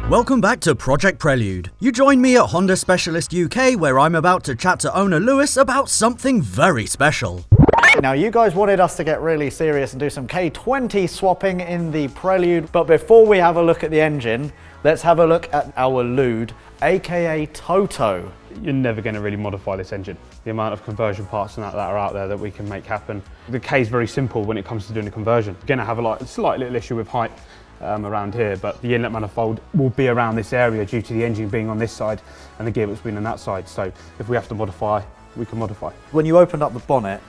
Welcome back to Project Prelude. You join me at Honda Specialist UK, where I'm about to chat to owner Lewis about something very special. Now, you guys wanted us to get really serious and do some K20 swapping in the Prelude, but before we have a look at the engine, let's have a look at our Lude, aka Toto. You're never going to really modify this engine. The amount of conversion parts and that are out there that we can make happen. The K is very simple when it comes to doing a conversion. You're going to have a slight little issue with height around here, but the inlet manifold will be around this area due to the engine being on this side and the gearbox being on that side. So if we have to modify, we can modify. When you opened up the bonnet,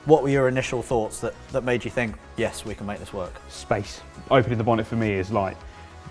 what were your initial thoughts that made you think, yes, we can make this work? Space. Opening the bonnet for me is like,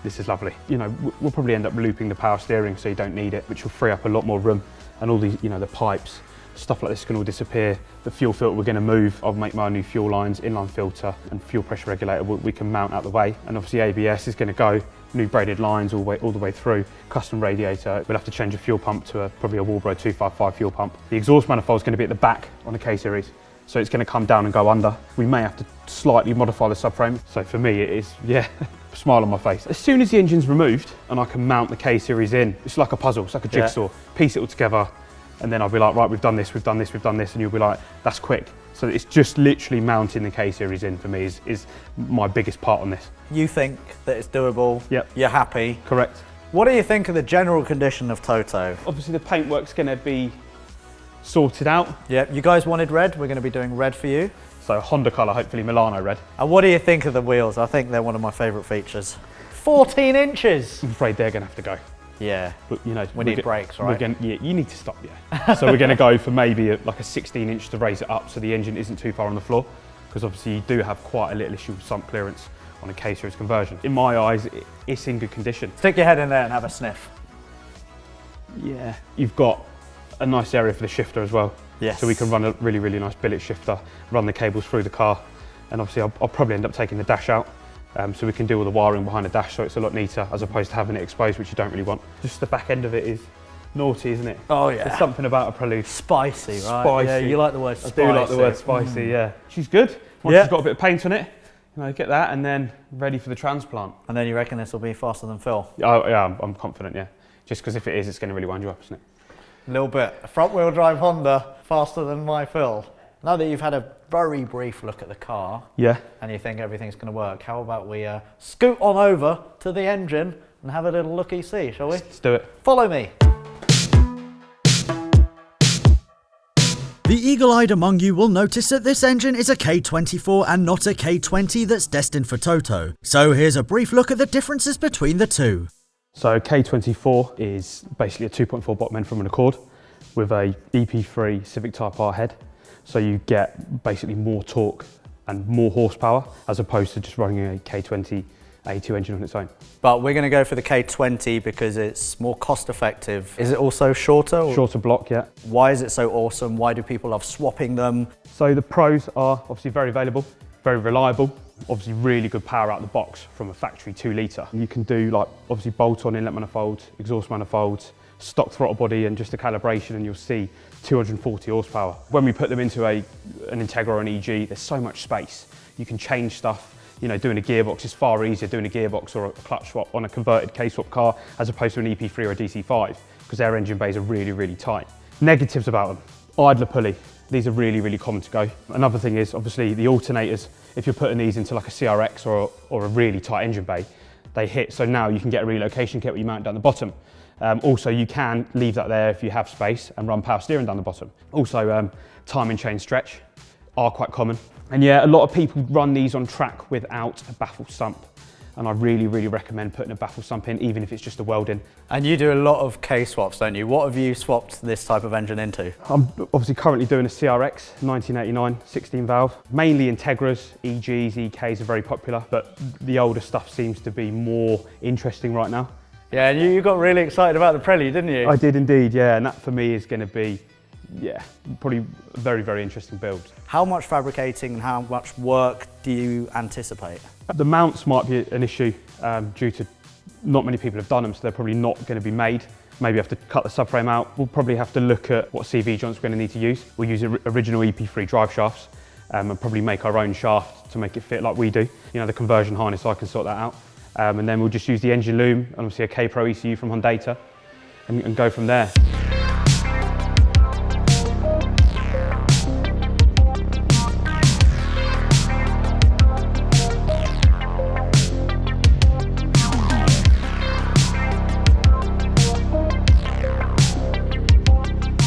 this is lovely. You know, we'll probably end up looping the power steering so you don't need it, which will free up a lot more room. And all these, you know, the pipes, stuff like this can all disappear. The fuel filter we're going to move. I'll make my new fuel lines, inline filter and fuel pressure regulator we can mount out the way. And obviously ABS is going to go, new braided lines all the way through, custom radiator. We'll have to change a fuel pump to probably a Walbro 255 fuel pump. The exhaust manifold is going to be at the back on the K-Series. So it's going to come down and go under. We may have to slightly modify the subframe. So for me it is, yeah, smile on my face. As soon as the engine's removed and I can mount the K-Series in, it's like a puzzle, it's like a jigsaw. Piece it all together. And then I'll be like, right, we've done this, we've done this, we've done this, and you'll be like, that's quick. So it's just literally mounting the K-Series in for me is my biggest part on this. You think that it's doable? Yep. You're happy? Correct. What do you think of the general condition of Toto? Obviously the paintwork's going to be sorted out. Yeah, you guys wanted red, we're going to be doing red for you. So Honda colour, hopefully Milano red. And what do you think of the wheels? I think they're one of my favourite features. 14 inches! I'm afraid they're going to have to go. Yeah, but you know, we need brakes, right? Yeah, you need to stop, yeah. So we're going to go for maybe like a 16 inch to raise it up so the engine isn't too far on the floor, because obviously you do have quite a little issue with sump clearance on a K-Series conversion. In my eyes, it's in good condition. Stick your head in there and have a sniff. Yeah. You've got a nice area for the shifter as well. Yes. So we can run a really, really nice billet shifter, run the cables through the car, and obviously I'll probably end up taking the dash out. So we can do all the wiring behind the dash so it's a lot neater as opposed to having it exposed, which you don't really want. Just the back end of it is naughty, isn't it? Oh yeah. There's something about a Prelude. Spicy, right? Spicy. Yeah, you like the word spicy. I do like the word spicy, yeah. She's good. Once she's got a bit of paint on it, you know, get that and then ready for the transplant. And then you reckon this will be faster than Phil? Oh, yeah, I'm confident, yeah. Just because if it is, it's going to really wind you up, isn't it? A little bit. A front wheel drive Honda, faster than my Phil. Now that you've had a very brief look at the car, yeah, and you think everything's going to work, how about we scoot on over to the engine and have a little looky-see, shall we? Let's do it. Follow me. The eagle-eyed among you will notice that this engine is a K24 and not a K20 that's destined for Toto. So here's a brief look at the differences between the two. So K24 is basically a 2.4 bottom end from an Accord with a EP3 Civic Type R head. So you get basically more torque and more horsepower as opposed to just running a K20 A2 engine on its own. But we're going to go for the K20 because it's more cost effective. Is it also shorter? Or? Shorter block, yeah. Why is it so awesome? Why do people love swapping them? So the pros are obviously very available, very reliable, obviously really good power out of the box from a factory 2 litre. You can do like obviously bolt-on inlet manifolds, exhaust manifolds, stock throttle body and just a calibration and you'll see 240 horsepower. When we put them into an Integra or an EG, there's so much space. You can change stuff. You know, doing a gearbox is far easier doing a gearbox or a clutch swap on a converted K-swap car as opposed to an EP3 or a DC5 because their engine bays are really, really tight. Negatives about them, idler pulley. These are really, really common to go. Another thing is obviously the alternators, if you're putting these into like a CRX or a really tight engine bay, they hit. So now you can get a relocation kit where you mount down the bottom. Also, you can leave that there if you have space and run power steering down the bottom. Also, timing chain stretch are quite common. And yeah, a lot of people run these on track without a baffle sump. And I really, really recommend putting a baffle sump in, even if it's just a welding. And you do a lot of K-swaps, don't you? What have you swapped this type of engine into? I'm obviously currently doing a CRX 1989 16 valve. Mainly Integras, EGs, EKs are very popular, but the older stuff seems to be more interesting right now. Yeah, and you got really excited about the Prelude, didn't you? I did indeed, yeah, and that for me is going to be, yeah, probably a very, very interesting build. How much fabricating and how much work do you anticipate? The mounts might be an issue due to not many people have done them, so they're probably not going to be made. Maybe have to cut the subframe out. We'll probably have to look at what CV joints we're going to need to use. We'll use original EP3 drive shafts and probably make our own shaft to make it fit like we do. You know, the conversion harness, I can sort that out. And then we'll just use the engine loom and obviously a K-Pro ECU from Hyundai and go from there.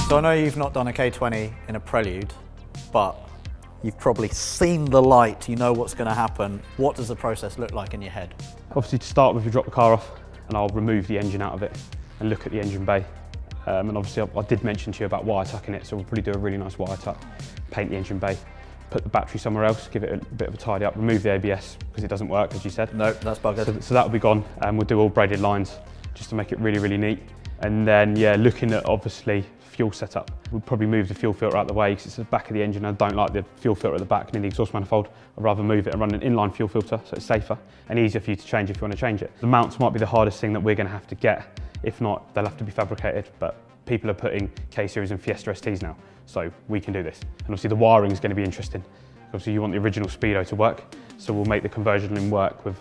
So I know you've not done a K20 in a Prelude, but you've probably seen the light, you know what's going to happen. What does the process look like in your head? Obviously, to start with, we drop the car off and I'll remove the engine out of it and look at the engine bay. And obviously I did mention to you about wire tucking it, so we'll probably do a really nice wire tuck, paint the engine bay, put the battery somewhere else, give it a bit of a tidy up, remove the ABS because it doesn't work, as you said. No, that's buggered. So that'll be gone, and we'll do all braided lines just to make it really, really neat. And then, yeah, looking at obviously fuel setup. We'll probably move the fuel filter out the way because it's the back of the engine. I don't like the fuel filter at the back near the exhaust manifold. I'd rather move it and run an inline fuel filter so it's safer and easier for you to change if you want to change it. The mounts might be the hardest thing that we're going to have to get. If not, they'll have to be fabricated, but people are putting K-Series and Fiesta STs now, so we can do this. And obviously the wiring is going to be interesting. Obviously you want the original Speedo to work, so we'll make the conversion loom work with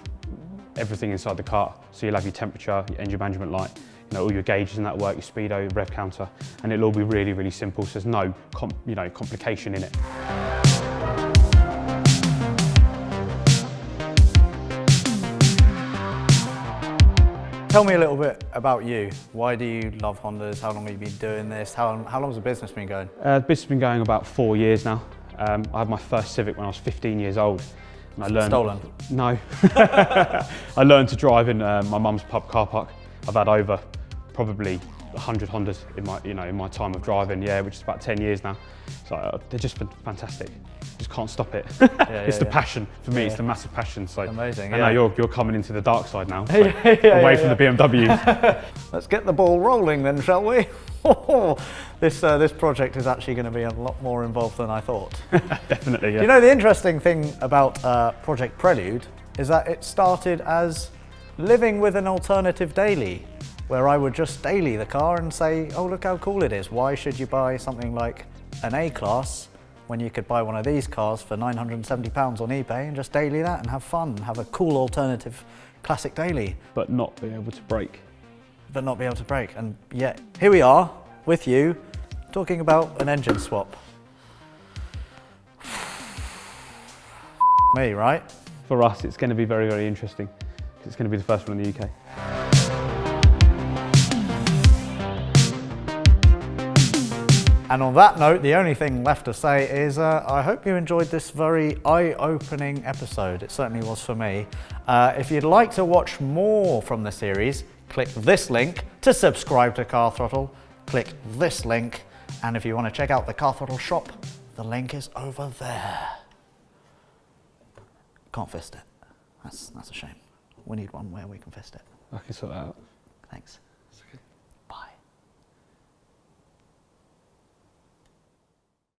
everything inside the car. So you'll have your temperature, your engine management light, you know, all your gauges and that work, your speedo, your rev counter, and it'll all be really, really simple, so there's no complication in it. Tell me a little bit about you. Why do you love Hondas? How long have you been doing this? How long has the business been going? The business has been going about 4 years now. I had my first Civic when I was 15 years old. And I learned, stolen? No. I learned to drive in my mum's pub car park. I've had over probably 100 Hondas in my time of driving, yeah, which is about 10 years now. So they're just fantastic. Just can't stop it. It's the passion for me. It's the massive passion. So amazing. I know you're coming into the dark side now, so away from the BMWs. Let's get the ball rolling then, shall we? This project is actually going to be a lot more involved than I thought. Definitely. Yeah. You know, the interesting thing about Project Prelude is that it started as living with an alternative daily, where I would just daily the car and say, oh, look how cool it is. Why should you buy something like an A-Class when you could buy one of these cars for £970 on eBay and just daily that and have fun and have a cool alternative classic daily. But not be able to brake. But not be able to brake. And yet, here we are with you talking about an engine swap. Me, right? For us, it's going to be very, very interesting because it's going to be the first one in the UK. And on that note, the only thing left to say is I hope you enjoyed this very eye-opening episode. It certainly was for me. If you'd like to watch more from the series, click this link to subscribe to Car Throttle. Click this link, and if you want to check out the Car Throttle shop, the link is over there. Can't fist it. That's a shame. We need one where we can fist it. I can sort that out. Thanks.